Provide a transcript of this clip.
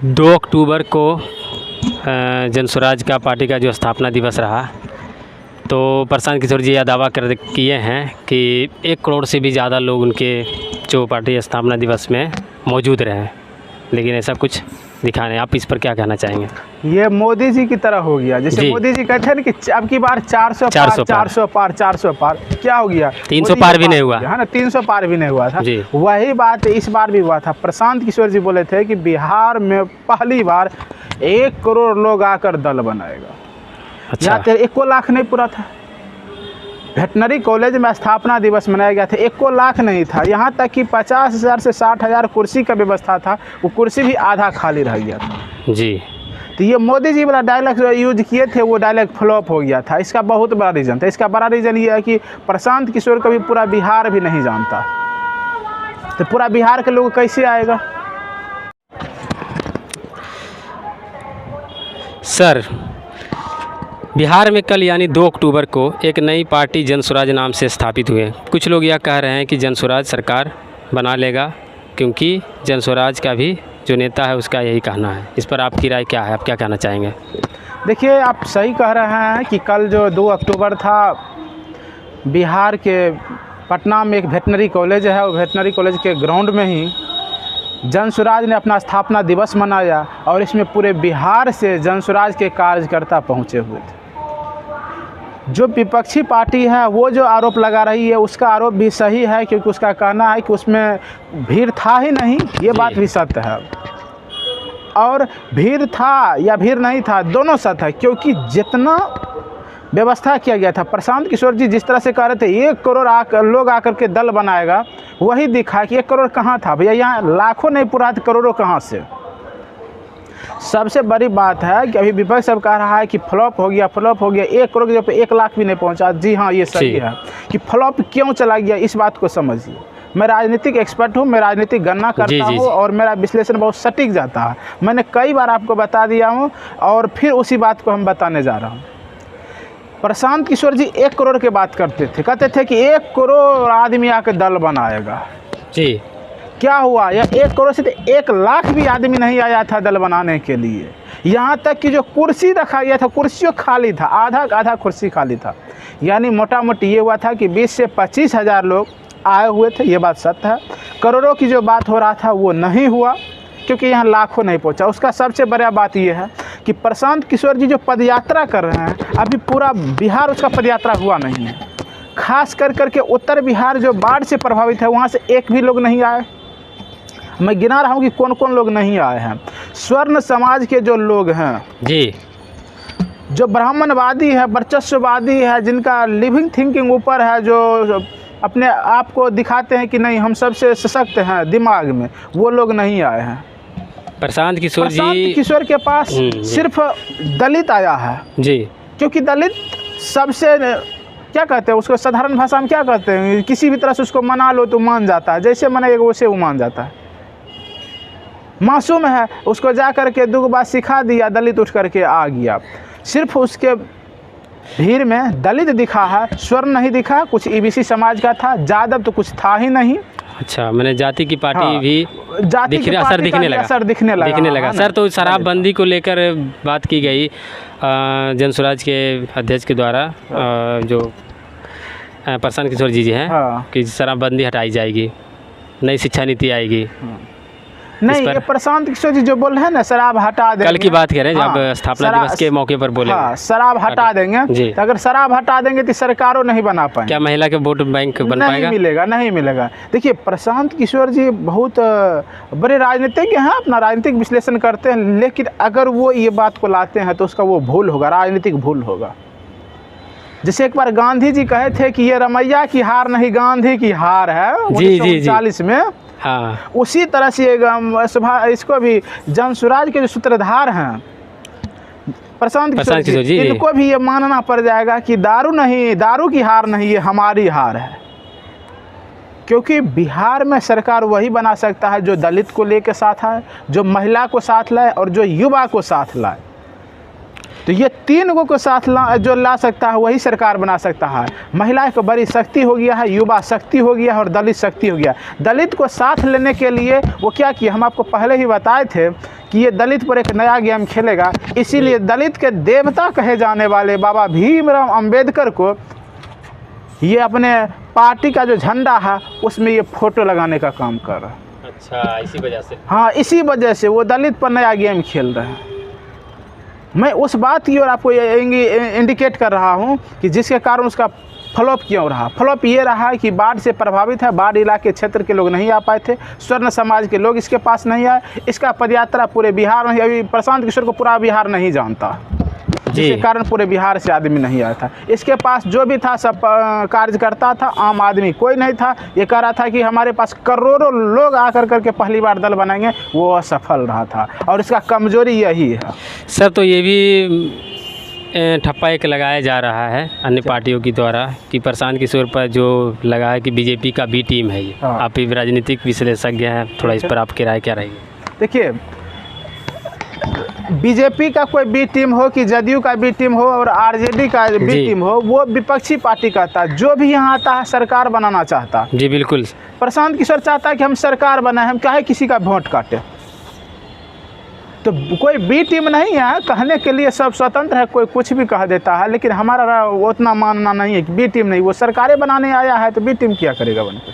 2 अक्टूबर को जनसुराज का पार्टी का जो स्थापना दिवस रहा, तो प्रशांत किशोर जी यह दावा किए हैं कि 1 करोड़ से भी ज़्यादा लोग उनके जो पार्टी स्थापना दिवस में मौजूद रहे, लेकिन ऐसा कुछ दिखा नहीं। आप इस पर क्या कहना चाहेंगे? ये मोदी जी की तरह हो गया, जैसे मोदी जी कहते हैं ना कि अब की बार 400 पार, क्या हो गया? 300 पार भी नहीं हुआ है ना, 300 पार भी नहीं हुआ था। वही बात इस बार भी हुआ था। प्रशांत किशोर जी बोले थे कि बिहार में पहली बार 1 करोड़ लोग आकर दल बनाएगा। अच्छा। 1 लाख नहीं पूरा था। वेटनरी कॉलेज में स्थापना दिवस मनाया गया था, 1 लाख नहीं था। यहाँ तक कि 50,000 से 60,000 कुर्सी का व्यवस्था था, वो कुर्सी भी आधा खाली रह गया था जी। तो ये मोदी जी वाला डायलॉग जो यूज किए थे, वो डायलॉग फ्लॉप हो गया था। इसका बहुत बड़ा रीज़न था। इसका बड़ा रीज़न ये है कि प्रशांत किशोर को भी पूरा बिहार भी नहीं जानता, तो पूरा बिहार के लोग कैसे आएगा? सर, बिहार में कल यानी 2 अक्टूबर को एक नई पार्टी जनसुराज नाम से स्थापित हुए। कुछ लोग यह कह रहे हैं कि जनसुराज सरकार बना लेगा, क्योंकि जनसुराज का भी जो नेता है उसका यही कहना है। इस पर आपकी राय क्या है? आप क्या कहना चाहेंगे? देखिए, आप सही कह रहे हैं कि कल जो 2 अक्टूबर था, बिहार के पटना में एक वेटनरी कॉलेज है, वो वेटनरी कॉलेज के ग्राउंड में ही जनसुराज ने अपना स्थापना दिवस मनाया और इसमें पूरे बिहार से जनसुराज के कार्यकर्ता पहुंचे हुए थे। जो विपक्षी पार्टी है वो जो आरोप लगा रही है, उसका आरोप भी सही है, क्योंकि उसका कहना है कि उसमें भीड़ था ही नहीं। ये बात भी सत्य है, और भीड़ था या भीड़ नहीं था, दोनों सत्य है। क्योंकि जितना व्यवस्था किया गया था, प्रशांत किशोर जी जिस तरह से कह रहे थे 1 करोड़ लोग आकर के दल बनाएगा, वही दिखा कि 1 करोड़ कहाँ था भैया। यहाँ लाखों नहीं पूरा, करोड़ों कहाँ से? सबसे बड़ी बात है कि अभी विपक्ष सब कह रहा है कि फ्लॉप हो गया, 1 करोड़ के जब 1 लाख भी नहीं पहुंचा। जी हाँ, ये सही है कि फ्लॉप क्यों चला गया, इस बात को समझिए। मैं राजनीतिक एक्सपर्ट हूँ, मैं राजनीतिक गणना करता हूँ और मेरा विश्लेषण बहुत सटीक जाता है। मैंने कई बार आपको बता दिया हूँ और फिर उसी बात को हम बताने जा रहा हूँ। प्रशांत किशोर जी 1 करोड़ की बात करते थे, कहते थे कि 1 करोड़ आदमी आकर दल बनाएगा। जी। क्या हुआ? यह 1 करोड़ से 1 लाख भी आदमी नहीं आया था दल बनाने के लिए। यहाँ तक कि जो कुर्सी रखा गया था, कुर्सियों खाली था, आधा कुर्सी खाली था। यानी मोटा मोटी ये हुआ था कि 20 से 25 हज़ार लोग आए हुए थे। ये बात सत्य है। करोड़ों की जो बात हो रहा था वो नहीं हुआ, क्योंकि यहाँ लाखों नहीं पहुँचा। उसका सबसे बड़ा बात ये है कि प्रशांत किशोर जी जो पदयात्रा कर रहे हैं, अभी पूरा बिहार उसका पदयात्रा हुआ नहीं है। खास करके उत्तर बिहार जो बाढ़ से प्रभावित है, वहाँ से एक भी लोग नहीं आए। मैं गिना रहा हूँ कि कौन कौन लोग नहीं आए हैं। स्वर्ण समाज के जो लोग हैं जी, जो ब्राह्मणवादी है, वर्चस्ववादी है, जिनका लिविंग थिंकिंग ऊपर है, जो अपने आप को दिखाते हैं कि नहीं हम सबसे सशक्त हैं दिमाग में, वो लोग नहीं आए हैं। प्रशांत किशोर के पास सिर्फ दलित आया है जी, क्योंकि दलित सबसे क्या कहते हैं उसको, साधारण भाषा में क्या कहते हैं, किसी भी तरह से उसको मना लो तो मान जाता है, जैसे मनाएगा वैसे वो मान जाता है। मासूम है, उसको जा करके 2 बात सिखा दिया, दलित उठ करके आ गया। सिर्फ उसके भीड़ में दलित दिखा है, स्वर्ण नहीं दिखा। कुछ ईबीसी समाज का था, यादव तो कुछ था ही नहीं। अच्छा, मैंने जाति की पार्टी भी असर दिखने लगा। सर, तो शराबबंदी को लेकर बात की गई जनसुराज के अध्यक्ष के द्वारा, जो प्रशांत किशोर जी हैं, कि शराबबंदी हटाई जाएगी, नई शिक्षा नीति आएगी। नहीं, ये प्रशांत किशोर जी जो बोल रहे हैं ना, शराब हटा देंगे, कल की बात करें जब स्थापना दिवस के मौके पर बोले, शराब हटा देंगे। तो अगर शराब हटा देंगे तो सरकारों नहीं बना पाएंगे। क्या महिला के वोट बैंक बन पाएगा? नहीं मिलेगा। देखिए, प्रशांत किशोर जी बहुत बड़े राजनीतिज्ञ हैं, अपना राजनीतिक विश्लेषण करते हैं, लेकिन अगर वो ये बात को लाते हैं तो उसका वो भूल होगा, राजनीतिक भूल होगा। जैसे एक बार गांधी जी कहे थे कि ये रमैया की हार नहीं, गांधी की हार है 1939 में। हाँ, उसी तरह से इसको भी जनसुराज के जो सूत्रधार हैं प्रशांत किशोर जी, इनको भी ये मानना पड़ जाएगा कि दारू की हार नहीं, ये हमारी हार है। क्योंकि बिहार में सरकार वही बना सकता है जो दलित को लेकर साथ आए, जो महिला को साथ लाए और जो युवा को साथ लाए। तो ये 3 को साथ जो ला सकता है वही सरकार बना सकता है। महिला को बड़ी शक्ति हो गया है, युवा शक्ति हो गया है और दलित शक्ति हो गया। दलित को साथ लेने के लिए वो क्या किया, हम आपको पहले ही बताए थे कि ये दलित पर एक नया गेम खेलेगा। इसीलिए दलित के देवता कहे जाने वाले बाबा भीमराव अंबेडकर को ये अपने पार्टी का जो झंडा है उसमें ये फ़ोटो लगाने का काम कर रहा है। अच्छा, इसी वजह से। हाँ, इसी वजह से वो दलित पर नया गेम खेल रहे हैं। मैं उस बात की ओर आपको इंडिकेट कर रहा हूँ कि जिसके कारण उसका फ्लॉप क्यों रहा। फ्लॉप ये रहा है कि बाढ़ से प्रभावित है, बाढ़ इलाके क्षेत्र के लोग नहीं आ पाए थे, स्वर्ण समाज के लोग इसके पास नहीं आए। इसका पदयात्रा पूरे बिहार में, अभी प्रशांत किशोर को पूरा बिहार नहीं जानता, जिसके कारण पूरे बिहार से आदमी नहीं आया था। इसके पास जो भी था सब कार्यकर्ता था, आम आदमी कोई नहीं था। ये कह रहा था कि हमारे पास करोड़ों लोग आकर करके पहली बार दल बनाएंगे, वो असफल रहा था और इसका कमजोरी यही है। सर, तो ये भी ठप्पा एक लगाया जा रहा है अन्य पार्टियों की द्वारा कि प्रशांत किशोर पर जो लगा है कि बीजेपी का बी टीम है ये। हाँ। आप भी राजनीतिक विश्लेषज्ञ हैं, थोड़ा इस पर आपकी राय क्या रहेगी? देखिए, बीजेपी का कोई बी टीम हो कि जदयू का बी टीम हो और आरजेडी का बी टीम हो, वो विपक्षी पार्टी का था। जो भी यहाँ आता है सरकार बनाना चाहता। जी बिल्कुल। प्रशांत किशोर चाहता है कि हम सरकार बनाए, हम काहे किसी का वोट काटे। तो कोई बी टीम नहीं है, कहने के लिए सब स्वतंत्र है, कोई कुछ भी कह देता है, लेकिन हमारा उतना मानना नहीं है कि बी टीम नहीं, वो सरकारें बनाने आया है तो बी टीम क्या करेगा बनकर।